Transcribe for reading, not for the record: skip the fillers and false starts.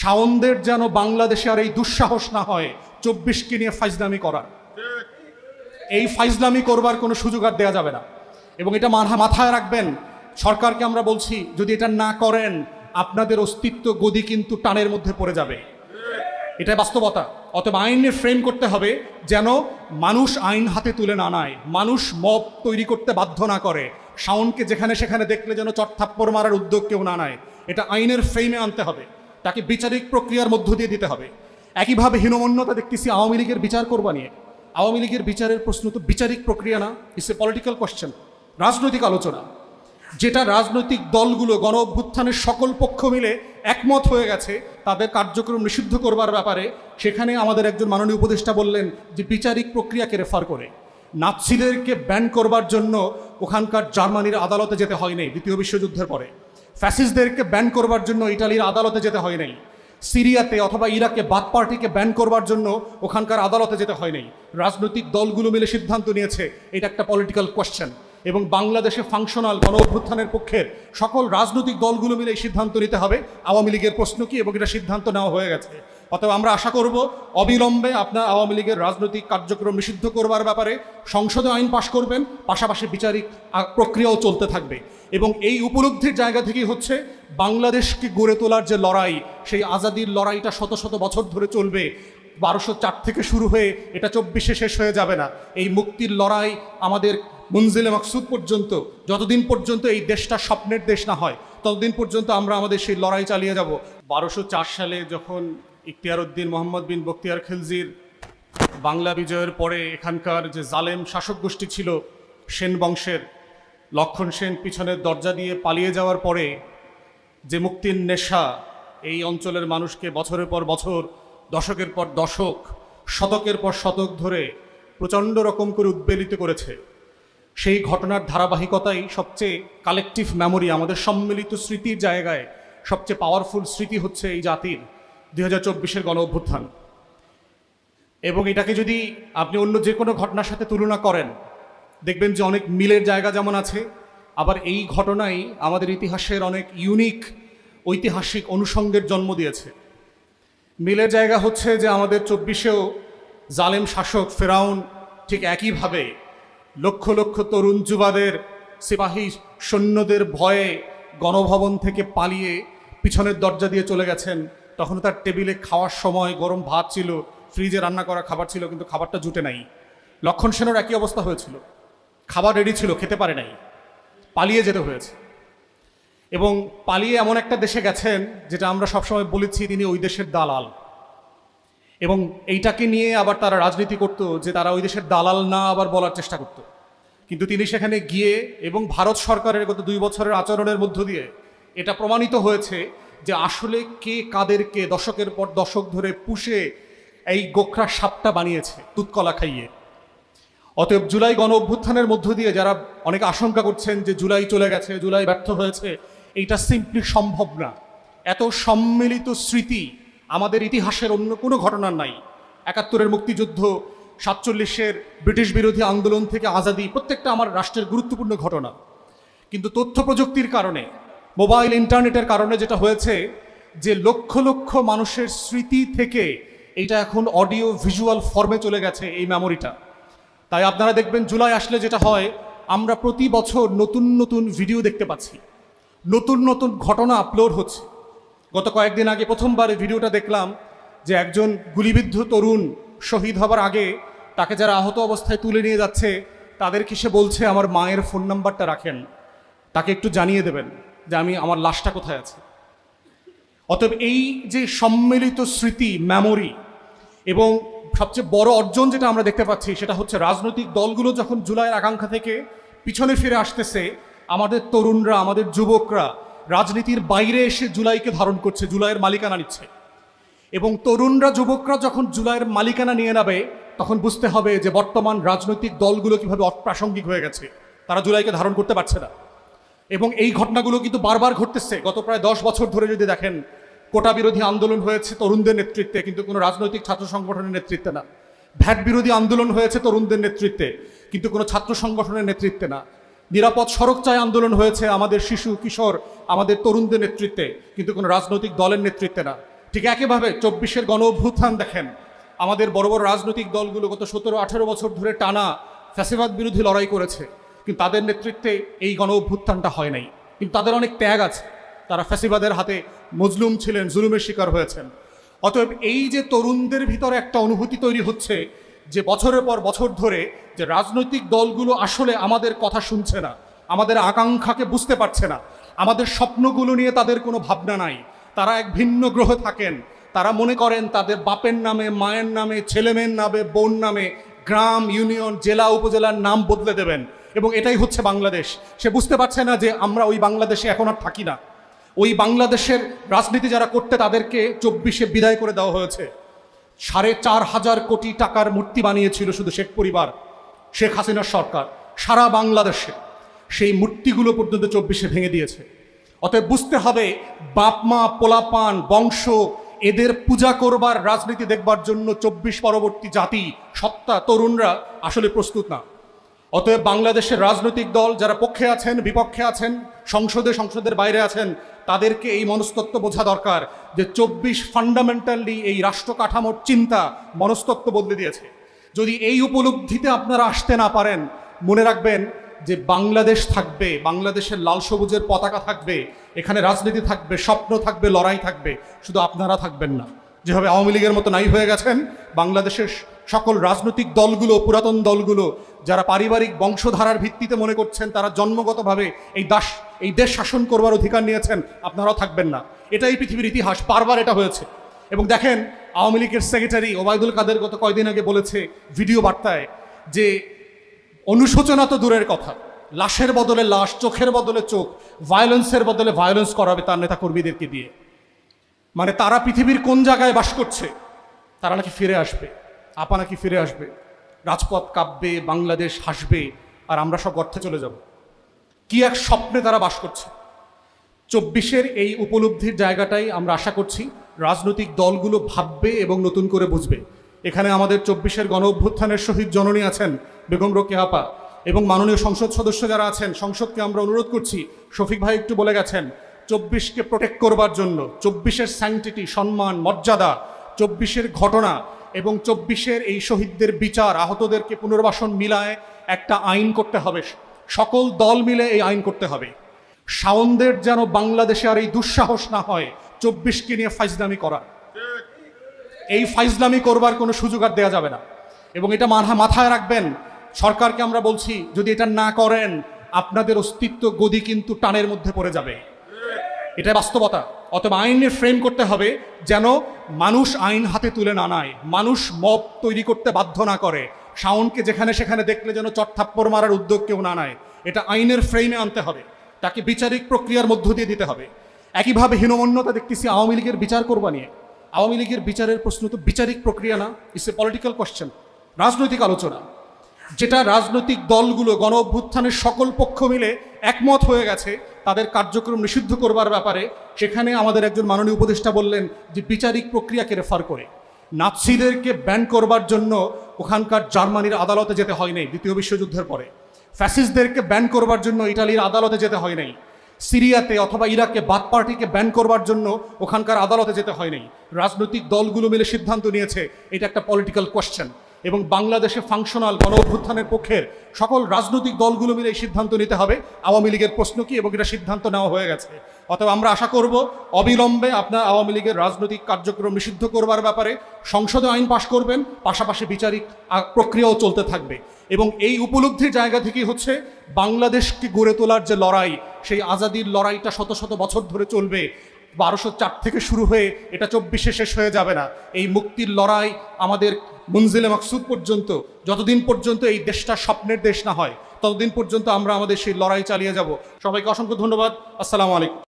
শাওনদের যেন বাংলাদেশে আর এই দুঃসাহস না হয় 24কে নিয়ে ফাইজলামি করার। এই ফাইজলামি করবার কোনো সুযোগ আর দেওয়া যাবে না। এবং এটা মাথায় রাখবেন, সরকারকে আমরা বলছি, যদি এটা না করেন আপনাদের অস্তিত্ব গদি কিন্তু টানের মধ্যে পড়ে যাবে। এটাই বাস্তবতা। অতএব আইনের ফ্রেম করতে হবে যেন মানুষ আইন হাতে তুলে না নেয়, মানুষ মব তৈরি করতে বাধ্য না করে, শাওনকে যেখানে সেখানে দেখলে যেন চটথাপ্পড় মারার উদ্যোগ কেউ না নেয়। এটা আইনের ফ্রেমে আনতে হবে, তাকে বিচারিক প্রক্রিয়ার মধ্য দিয়ে দিতে হবে। একইভাবে হীনমন্যতা দেখতেছি আওয়ামী লীগের বিচার করবা নিয়ে। আওয়ামী লীগের বিচারের প্রশ্ন তো বিচারিক প্রক্রিয়া না, ইটস এ পলিটিক্যাল কোয়েশ্চেন, রাজনৈতিক আলোচনা, যেটা রাজনৈতিক দলগুলো গণ অভ্যুত্থানের সকল পক্ষ মিলে একমত হয়ে গেছে তাদের কার্যক্রম নিষিদ্ধ করবার ব্যাপারে। সেখানে আমাদের একজন মাননীয় উপদেষ্টা বললেন যে বিচারিক প্রক্রিয়াকে রেফার করে। নাৎসিদেরকে ব্যান করবার জন্য ওখানকার জার্মানির আদালতে যেতে হয় নাই দ্বিতীয় বিশ্বযুদ্ধের পরে, ফ্যাসিস্টদেরকে ব্যান করবার জন্য ইটালির আদালতে যেতে হয় নাই, সিরিয়াতে অথবা ইরাকে বাথ পার্টিকে ব্যান করবার জন্য ওখানকার আদালতে যেতে হয় নাই। রাজনৈতিক দলগুলো মিলে সিদ্ধান্ত নিয়েছে। এটা একটা পলিটিক্যাল কোয়েশ্চেন এবং বাংলাদেশে ফাংশনাল গণ অভ্যুত্থানের পক্ষের সকল রাজনৈতিক দলগুলো মিলে এই সিদ্ধান্ত নিতে হবে আওয়ামী লীগের প্রশ্ন কি, এবং এটা সিদ্ধান্ত নেওয়া হয়ে গেছে। অতএব আমরা আশা করব অবিলম্বে আপনার আওয়ামী লীগের রাজনৈতিক কার্যক্রম নিষিদ্ধ করবার ব্যাপারে সংসদে আইন পাশ করবেন, পাশাপাশি বিচারিক প্রক্রিয়াও চলতে থাকবে। এবং এই উপলব্ধির জায়গা থেকেই হচ্ছে বাংলাদেশকে গড়ে তোলার যে লড়াই, সেই আজাদির লড়াইটা শত শত বছর ধরে চলবে। 1204 থেকে শুরু হয়ে এটা 24-এ শেষ হয়ে যাবে না। এই মুক্তির লড়াই আমাদের মঞ্জিলে মাকসুদ পর্যন্ত, যতদিন পর্যন্ত এই দেশটা স্বপ্নের দেশ না হয় ততদিন পর্যন্ত আমরা আমাদের সেই লড়াই চালিয়ে যাব। 1204 সালে যখন ইখতিয়ার উদ্দিন মোহাম্মদ বিন বখতিয়ার খিলজির বাংলা বিজয়ের পরে এখানকার যে জালেম শাসক গোষ্ঠী ছিল সেন বংশের, লক্ষণ সেন পিছনের দরজা দিয়ে পালিয়ে যাওয়ার পরে যে মুক্তির নেশা এই অঞ্চলের মানুষকে বছরের পর বছর, দশকের পর দশক, শতকের পর শতক ধরে প্রচণ্ড রকম করে উদ্বেলিত করেছে, সেই ঘটনার ধারাবাহিকতাই সবচেয়ে কালেকটিভ মেমোরি, আমাদের সম্মিলিত স্মৃতির জায়গায় সবচেয়ে পাওয়ারফুল স্মৃতি হচ্ছে এই জাতির 2024-এর গণ অভ্যুত্থান। এবং এটাকে যদি আপনি অন্য যে কোনো ঘটনার সাথে তুলনা করেন দেখবেন যে অনেক মিলের জায়গা যেমন আছে, আবার এই ঘটনাই আমাদের ইতিহাসের অনেক ইউনিক ঐতিহাসিক অনুষঙ্গের জন্ম দিয়েছে। মিলের জায়গা হচ্ছে যে আমাদের 24-এও জালেম শাসক ফেরাউন ঠিক একইভাবে লক্ষ লক্ষ তরুণ যুবাদের, সিপাহী সৈন্যদের ভয়ে গণভবন থেকে পালিয়ে পিছনের দরজা দিয়ে চলে গেছেন। তখন তার টেবিলে খাওয়ার সময় গরম ভাত ছিল, ফ্রিজে রান্না করা খাবার ছিল, কিন্তু খাবারটা জুটে নাই। লক্ষণ সেনের একই অবস্থা হয়েছিল, খাবার রেডি ছিল, খেতে পারে নাই, পালিয়ে যেতে হয়েছে। এবং পালিয়ে এমন একটা দেশে গেছেন যেটা আমরা সবসময় বলেছি তিনি ওই দেশের দালাল। এবং এইটাকে নিয়ে আবার তারা রাজনীতি করত যে তারা ওই দেশের দালাল না আবার বলার চেষ্টা করত। কিন্তু তিনি সেখানে গিয়ে এবং ভারত সরকারের গত 2 বছরের আচরণের মধ্য দিয়ে এটা প্রমাণিত হয়েছে যে আসলে কে কাদেরকে দশকের পর দশক ধরে পুষে এই গোখরা সাপটা বানিয়েছে দুধকলা খাইয়ে। অতএব জুলাই গণ অভ্যুত্থানের মধ্য দিয়ে যারা অনেক আশঙ্কা করছেন যে জুলাই চলে গেছে, জুলাই ব্যর্থ হয়েছে, এইটা সিম্পলি সম্ভব না। এত সম্মিলিত স্মৃতি আমাদের ইতিহাসের অন্য কোনো ঘটনার নাই। 71-এর মুক্তিযুদ্ধ, 47-এর ব্রিটিশ বিরোধী আন্দোলন থেকে আজাদি, প্রত্যেকটা আমার রাষ্ট্রের গুরুত্বপূর্ণ ঘটনা। কিন্তু তথ্য প্রযুক্তির কারণে, মোবাইল ইন্টারনেটের কারণে যেটা হয়েছে যে লক্ষ লক্ষ মানুষের স্মৃতি থেকে এটা এখন অডিও ভিজুয়াল ফর্মে চলে গেছে এই মেমোরিটা। তাই আপনারা দেখবেন জুলাই আসলে যেটা হয়, আমরা প্রতি বছর নতুন নতুন ভিডিও দেখতে পাচ্ছি, নতুন নতুন ঘটনা আপলোড হচ্ছে। গত কয়েকদিন আগে প্রথমবার এই ভিডিওটা দেখলাম যে একজন গুলিবিদ্ধ তরুণ শহীদ হবার আগে তাকে যারা আহত অবস্থায় তুলে নিয়ে যাচ্ছে তাদেরকে সে বলছে আমার মায়ের ফোন নাম্বারটা রাখেন, তাকে একটু জানিয়ে দেবেন যে আমার লাশটা কোথায় আছে। অতএব এই যে সম্মিলিত স্মৃতি, মেমোরি, এবং সবচেয়ে বড় অর্জন যেটা আমরা দেখতে পাচ্ছি সেটা হচ্ছে রাজনৈতিক দলগুলো যখন জুলাইয়ের আকাঙ্ক্ষা থেকে পিছনে ফিরে আসতেছে, আমাদের তরুণরা, আমাদের যুবকরা রাজনীতির বাইরে এসে জুলাইকে ধারণ করছে, জুলাইয়ের মালিকানা নিচ্ছে। এবং তরুণরা, যুবকরা যখন জুলাইয়ের মালিকানা নিয়ে নেবে তখন বুঝতে হবে যে বর্তমান রাজনৈতিক দলগুলো কিভাবে অপ্রাসঙ্গিক হয়ে গেছে, তারা জুলাইকে ধারণ করতে পারছে না। এবং এই ঘটনাগুলো কিন্তু বারবার ঘটতেছে। গত প্রায় 10 বছর ধরে যদি দেখেন, কোটা বিরোধী আন্দোলন হয়েছে তরুণদের নেতৃত্বে, কিন্তু কোনো রাজনৈতিক ছাত্র সংগঠনের নেতৃত্বে না। ভ্যাট বিরোধী আন্দোলন হয়েছে তরুণদের নেতৃত্বে, কিন্তু কোনো ছাত্র সংগঠনের নেতৃত্বে না। নিরাপদ সড়ক চাই আন্দোলন হয়েছে আমাদের শিশু কিশোর, আমাদের তরুণদের নেতৃত্বে, কিন্তু কোনো রাজনৈতিক দলের নেতৃত্বে না। ঠিক একইভাবে 24-এর গণ অভ্যুত্থান দেখেন, আমাদের বড় বড় রাজনৈতিক দলগুলো গত 17-18 বছর ধরে টানা ফ্যাসিবাদ বিরোধী লড়াই করেছে, কিন্তু তাদের নেতৃত্বে এই গণ অভ্যুত্থানটা হয় নাই। কিন্তু তাদের অনেক ত্যাগ আছে, তারা ফ্যাসিবাদের হাতে মজলুম ছিলেন, জুলুমের শিকার হয়েছেন। অতএব এই যে তরুণদের ভিতরে একটা অনুভূতি তৈরি হচ্ছে যে বছরের পর বছর ধরে যে রাজনৈতিক দলগুলো আসলে আমাদের কথা শুনছে না, আমাদের আকাঙ্ক্ষাকে বুঝতে পারছে না, আমাদের স্বপ্নগুলো নিয়ে তাদের কোনো ভাবনা নাই, তারা এক ভিন্ন গ্রহে থাকেন। তারা মনে করেন তাদের বাপের নামে, মায়ের নামে, ছেলেমেয়ের নামে, বোন নামে গ্রাম, ইউনিয়ন, জেলা, উপজেলার নাম বদলে দেবেন এবং এটাই হচ্ছে বাংলাদেশ। সে বুঝতে পারছে না যে আমরা ওই বাংলাদেশে এখন আর থাকি না। ওই বাংলাদেশের রাজনীতি যারা করতে তাদেরকে 24-এ বিদায় করে দেওয়া হয়েছে। 4,500 কোটি টাকার মূর্তি বানিয়েছিল শুধু শেখ পরিবার, শেখ হাসিনার সরকার সারা বাংলাদেশে। সেই মূর্তিগুলো পর্যন্ত 24-এ ভেঙে দিয়েছে। অতএব বুঝতে হবে বাপ মা, পোলাপান, বংশ এদের পূজা করবার রাজনীতি দেখবার জন্য 24 পরবর্তী জাতি, সত্তা, তরুণরা আসলে প্রস্তুত না। অতএব বাংলাদেশের রাজনৈতিক দল যারা পক্ষে আছেন, বিপক্ষে আছেন, সংসদের বাইরে আছেন, তাদেরকে এই মনস্তত্ত্ব বোঝা দরকার যে 24 ফান্ডামেন্টালি এই রাষ্ট্র কাঠামোর চিন্তা, মনস্তত্ত্ব বদলে দিয়েছে। যদি এই উপলব্ধিতে আপনারা আসতে না পারেন, মনে রাখবেন যে বাংলাদেশ থাকবে, বাংলাদেশের লাল সবুজের পতাকা থাকবে, এখানে রাজনীতি থাকবে, স্বপ্ন থাকবে, লড়াই থাকবে, শুধু আপনারা থাকবেন না। যেভাবে আওয়ামী লীগের মতো নাই হয়ে গেছেন, বাংলাদেশের সকল রাজনৈতিক দলগুলো, পুরাতন দলগুলো যারা পারিবারিক বংশধারার ভিত্তিতে মনে করছেন তারা জন্মগতভাবে এই দেশ শাসন করবার অধিকার নিয়েছেন, আপনারাও থাকবেন না। এটাই পৃথিবীর ইতিহাস, বারবার এটা হয়েছে। এবং দেখেন আওয়ামী লীগের সেক্রেটারি ওবায়দুল কাদের গত কয়দিন আগে বলেছে ভিডিও বার্তায় যে অনুশোচনা তো দূরের কথা, লাশের বদলে লাশ, চোখের বদলে চোখ, ভায়োলেন্সের বদলে ভায়োলেন্স করাবে তার নেতা কর্মীদেরকে দিয়ে। মানে তারা পৃথিবীর কোন জায়গায় বাস করছে? তারা নাকি ফিরে আসবে, আপা নাকি ফিরে আসবে, রাজপথ কাঁপবে, বাংলাদেশ হাসবে, আর আমরা সব গর্তে চলে যাব। কি এক স্বপ্নে তারা বাস করছে। 24-এর এই উপলব্ধির জায়গাটাই আমরা আশা করছি রাজনৈতিক দলগুলো ভাববে এবং নতুন করে বুঝবে। এখানে আমাদের 24-এর গণ অভ্যুত্থানের শহীদ জননী আছেন বেগম রোকেয়া আপা, এবং মাননীয় সংসদ সদস্য যারা আছেন, সংসদকে আমরা অনুরোধ করছি, শফিক ভাই একটু বলে গেছেন, 24-কে প্রোটেক্ট করবার জন্য 24-এর স্যাংটিটি, সম্মান, মর্যাদা, 24-এর ঘটনা এবং 24-এর এই শহীদদের বিচার, আহতদেরকে পুনর্বাসন মিলায় একটা আইন করতে হবে। সকল দল মিলে এই আইন করতে হবে। শাওনদের যেন বাংলাদেশে আর এই দুঃসাহস না হয় 24-কে নিয়ে ফাইজলামি করা। এই ফাইজলামি করবার কোনো সুযোগ আর দেওয়া যাবে না। এবং এটা মাথায় রাখবেন, সরকারকে আমরা বলছি, যদি এটা না করেন আপনাদের অস্তিত্ব গদি কিন্তু টানের মধ্যে পড়ে যাবে। এটা বাস্তবতা। অথবা আইনের ফ্রেম করতে হবে যেন মানুষ আইন হাতে তুলে না নেয়, মানুষ মব তৈরি করতে বাধ্য না করে, শাওনকে যেখানে সেখানে দেখলে যেন চটথাপ্পড় মারার উদ্যোগ কেউ না নেয়। এটা আইনের ফ্রেমে আনতে হবে, তাকে বিচারিক প্রক্রিয়ার মধ্য দিয়ে দিতে হবে। একইভাবে হীনমন্যতা দেখতেছি আওয়ামী লীগের বিচার করবা নিয়ে। আওয়ামী লীগের বিচারের প্রশ্ন তো বিচারিক প্রক্রিয়া না, ইটস এ পলিটিক্যাল কোয়েশ্চেন, রাজনৈতিক আলোচনা, যেটা রাজনৈতিক দলগুলো গণ অভ্যুত্থানের সকল পক্ষ মিলে একমত হয়ে গেছে তাদের কার্যক্রম নিষিদ্ধ করবার ব্যাপারে। সেখানে আমাদের একজন মাননীয় উপদেষ্টা বললেন যে বিচারিক প্রক্রিয়াকে রেফার করে। নাৎসিদেরকে ব্যান করবার জন্য ওখানকার জার্মানির আদালতে যেতে হয় নাই দ্বিতীয় বিশ্বযুদ্ধের পরে, ফ্যাসিস্টদেরকে ব্যান করবার জন্য ইটালির আদালতে যেতে হয় নাই, সিরিয়াতে অথবা ইরাকে বাথ পার্টিকে ব্যান করবার জন্য ওখানকার আদালতে যেতে হয় নাই। রাজনৈতিক দলগুলো মিলে সিদ্ধান্ত নিয়েছে, এটা একটা পলিটিক্যাল কোয়েশ্চেন। এবং বাংলাদেশে ফাংশনাল গণ অভ্যুত্থানের পক্ষের সকল রাজনৈতিক দলগুলো মিলে এই সিদ্ধান্ত নিতে হবে আওয়ামী লীগের প্রশ্ন কি, এবং এটা সিদ্ধান্ত নেওয়া হয়ে গেছে। অতএব আমরা আশা করব অবিলম্বে আপনার আওয়ামী লীগের রাজনৈতিক কার্যক্রম নিষিদ্ধ করবার ব্যাপারে সংসদে আইন পাশ করবেন, পাশাপাশি বিচারিক প্রক্রিয়াও চলতে থাকবে। এবং এই উপলব্ধির জায়গা থেকেই হচ্ছে বাংলাদেশকে গড়ে তোলার যে লড়াই, সেই আজাদির লড়াইটা শত শত বছর ধরে চলবে। 1204 থেকে শুরু হয়ে এটা 24-এ শেষ হয়ে যাবে না। এই মুক্তির লড়াই আমাদের মঞ্জিলে মাকসুদ পর্যন্ত, যতদিন পর্যন্ত এই দেশটা স্বপ্নের দেশ না হয় ততদিন পর্যন্ত আমরা আমাদের সেই লড়াই চালিয়ে যাব। সবাইকে অসংখ্য ধন্যবাদ। আসসালামু আলাইকুম।